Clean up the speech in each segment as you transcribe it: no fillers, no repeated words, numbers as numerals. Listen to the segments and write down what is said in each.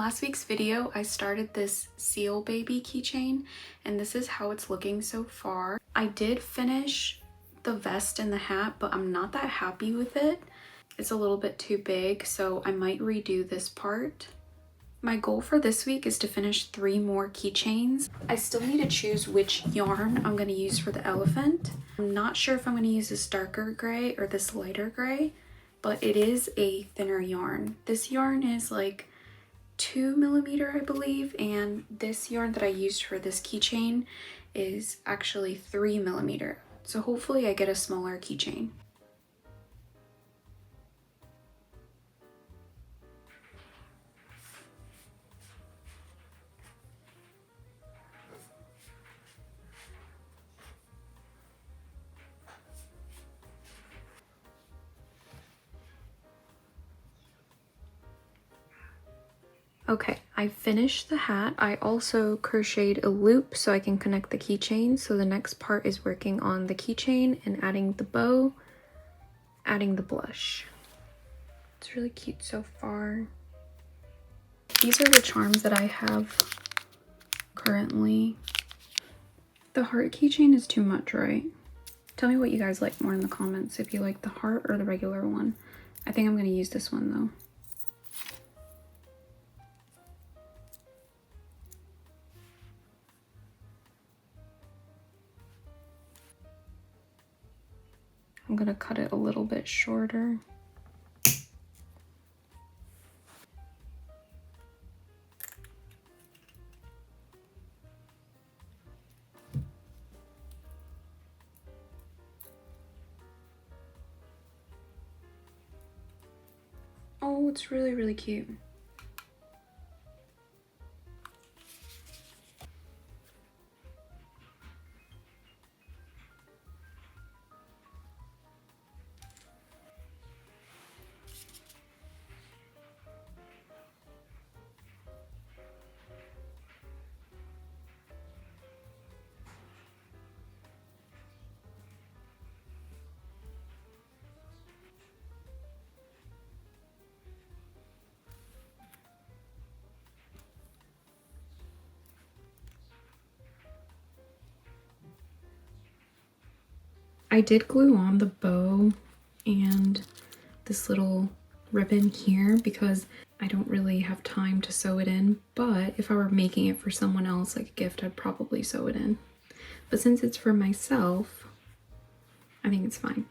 last week's video, I started this seal baby keychain, and this is how it's looking so far. I did finish the vest and the hat, but I'm not that happy with it. It's a little bit too big, so I might redo this part. My goal for this week is to finish 3 more keychains. I still need to choose which yarn I'm going to use for the elephant. I'm not sure if I'm going to use this darker gray or this lighter gray, but it is a thinner yarn. This yarn is like 2mm, I believe, and this yarn that I used for this keychain is actually 3mm. So hopefully I get a smaller keychain. Okay, I finished the hat. I also crocheted a loop so I can connect the keychain. So the next part is working on the keychain and adding the bow, adding the blush. It's really cute so far. These are the charms that I have currently. The heart keychain is too much, right? Tell me what you guys like more in the comments, if you like the heart or the regular one. I think I'm going to use this one though. I'm gonna cut it a little bit shorter. Oh, it's really, really cute. I did glue on the bow and this little ribbon here because I don't really have time to sew it in, but if I were making it for someone else like a gift, I'd probably sew it in. But since it's for myself, I think it's fine.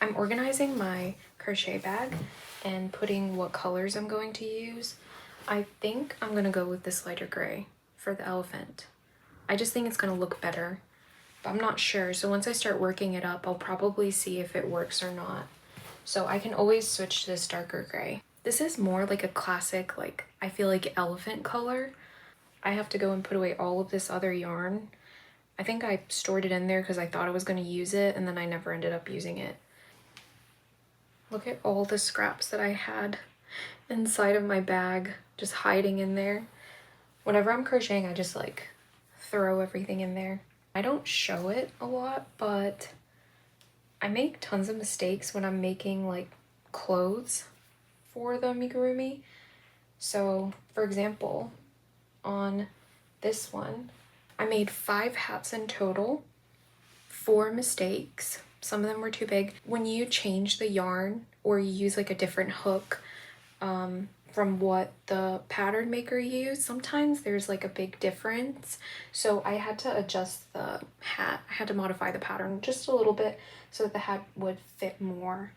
I'm organizing my crochet bag and putting what colors I'm going to use. I think I'm gonna go with this lighter gray for the elephant. I just think it's gonna look better, but I'm not sure. So once I start working it up, I'll probably see if it works or not. So I can always switch to this darker gray. This is more like a classic, like, I feel like elephant color. I have to go and put away all of this other yarn. I think I stored it in there because I thought I was gonna use it and then I never ended up using it. Look at all the scraps that I had inside of my bag, just hiding in there. Whenever I'm crocheting, I just like throw everything in there. I don't show it a lot, but I make tons of mistakes when I'm making like clothes for the amigurumi. So for example, on this one, I made 5 hats in total, 4 mistakes. Some of them were too big. When you change the yarn or you use like a different hook from what the pattern maker used, sometimes there's like a big difference. So I had to adjust the hat. I had to modify the pattern just a little bit so that the hat would fit more.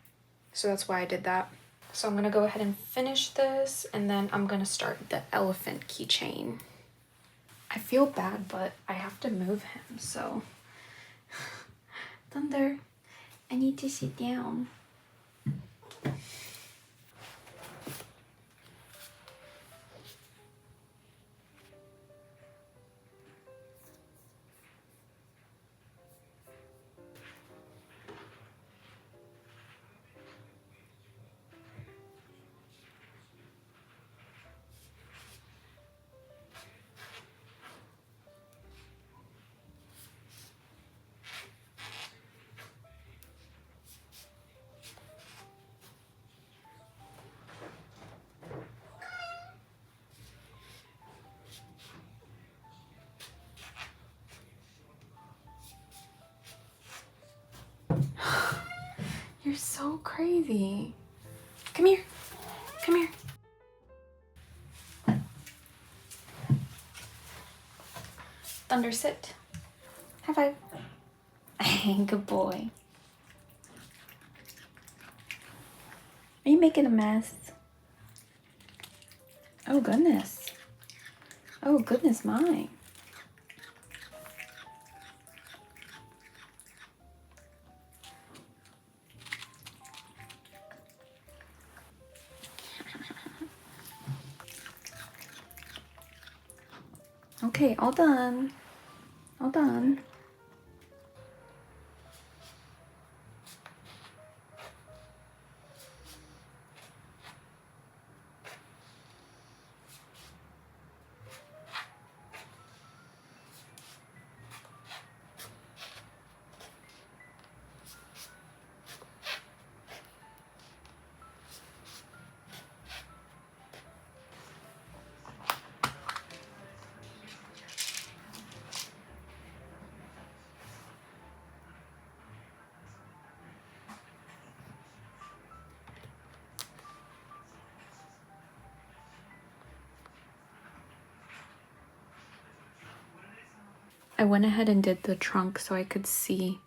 So that's why I did that. So I'm gonna go ahead and finish this and then I'm gonna start the elephant keychain. I feel bad, but I have to move him, so. Thunder. I need to sit down. You're so crazy. Come here. Come here. Thunder, sit. High five. Good boy. Are you making a mess? Oh, goodness. Oh, goodness my. Okay, all done. All done. I went ahead and did the trunk so I could see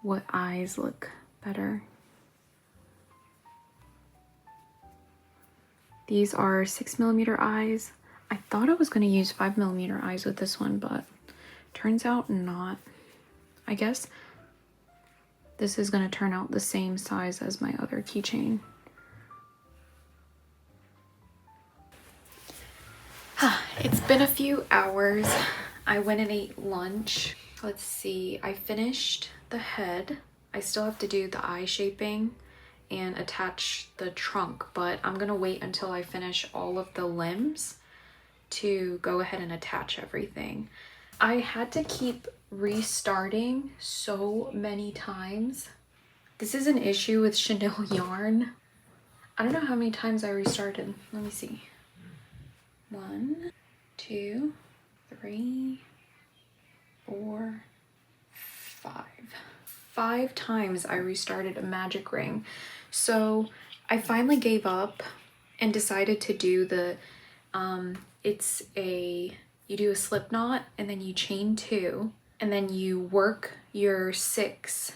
what eyes look better. These are 6mm eyes. I thought I was going to use 5mm eyes with this one, but turns out not. I guess this is going to turn out the same size as my other keychain. It's been a few hours. I went and ate lunch. Let's see, I finished the head. I still have to do the eye shaping and attach the trunk, but I'm gonna wait until I finish all of the limbs to go ahead and attach everything. I had to keep restarting so many times. This is an issue with chenille yarn. I don't know how many times I restarted. Let me see. 1, 2, 3, 4, 5. 5 times I restarted a magic ring. So I finally gave up and decided to do the, you do a slip knot and then you chain 2 and then you work your 6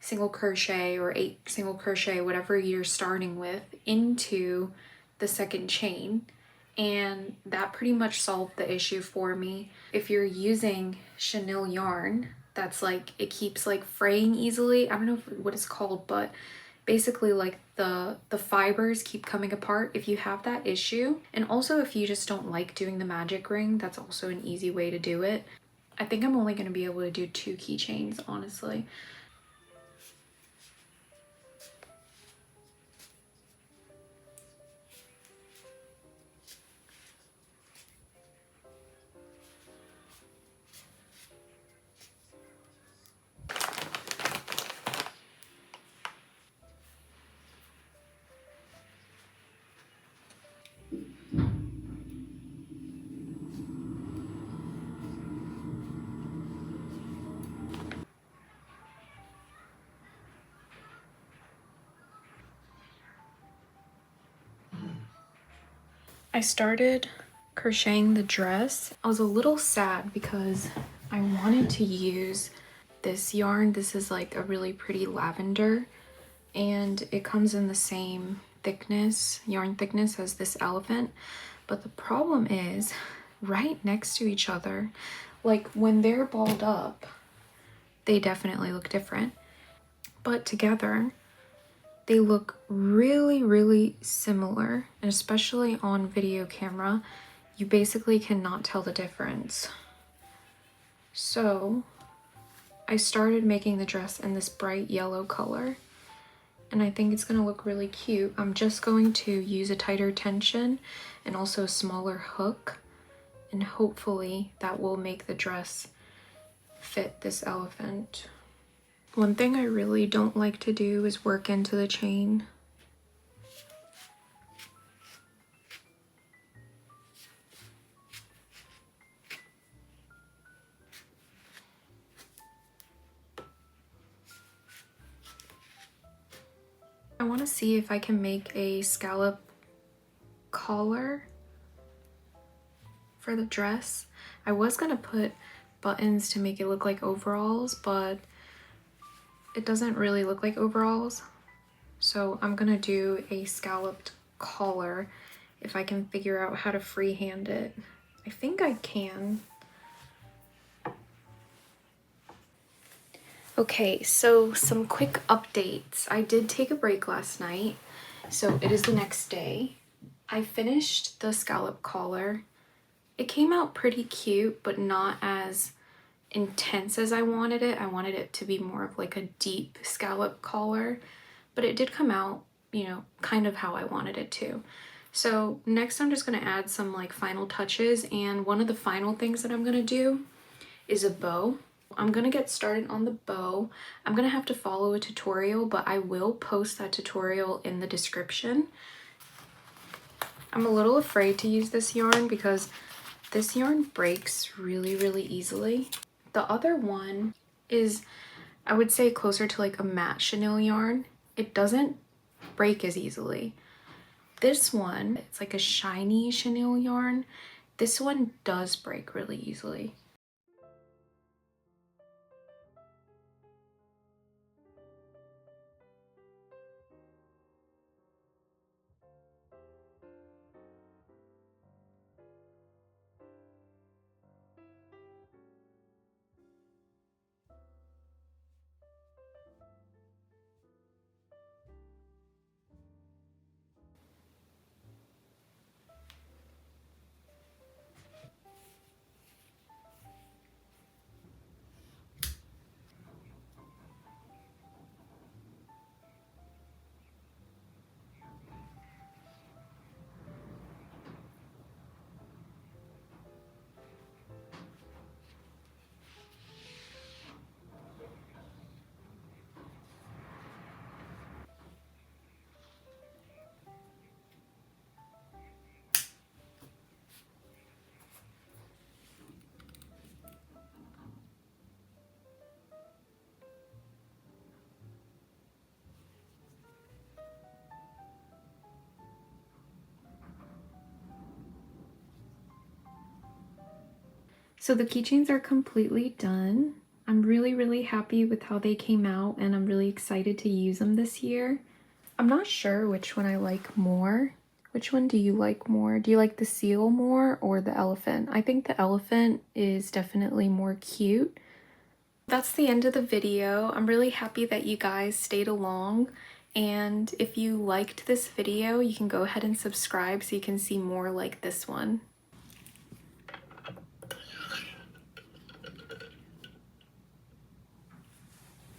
single crochet or 8 single crochet, whatever you're starting with, into the second chain. And that pretty much solved the issue for me. If you're using chenille yarn, that's like, it keeps like fraying easily. I don't know what it's called, but basically like the fibers keep coming apart if you have that issue. And also if you just don't like doing the magic ring, that's also an easy way to do it. I think I'm only going to be able to do 2 keychains, honestly. I started crocheting the dress. I was a little sad because I wanted to use this yarn. This is like a really pretty lavender and it comes in the same thickness, yarn thickness, as this elephant. But the problem is right next to each other, like when they're balled up, they definitely look different. But together, they look really, really similar, and especially on video camera, you basically cannot tell the difference. So I started making the dress in this bright yellow color, and I think it's gonna look really cute. I'm just going to use a tighter tension and also a smaller hook, and hopefully that will make the dress fit this elephant. One thing I really don't like to do is work into the chain. want to see if I can make a scallop collar for the dress. I was gonna put buttons to make it look like overalls, but it doesn't really look like overalls. So I'm gonna do a scalloped collar if I can figure out how to freehand it. I think I can. Okay, so some quick updates. I did take a break last night, so it is the next day. I finished the scallop collar. It came out pretty cute, but not as intense as I wanted it. I wanted it to be more of like a deep scallop collar, but it did come out, you know, kind of how I wanted it to. So next I'm just gonna add some like final touches, and one of the final things that I'm gonna do is a bow. I'm gonna get started on the bow. I'm gonna have to follow a tutorial, but I will post that tutorial in the description. I'm a little afraid to use this yarn because this yarn breaks really easily. The other one is, I would say, closer to like a matte chenille yarn. It doesn't break as easily. This one, it's like a shiny chenille yarn. This one does break really easily. So the keychains are completely done. I'm really happy with how they came out, and I'm really excited to use them this year. I'm not sure which one I like more. Which one do you like more? Do you like the seal more or the elephant? I think the elephant is definitely more cute. That's the end of the video. I'm really happy that you guys stayed along. And if you liked this video, you can go ahead and subscribe so you can see more like this one.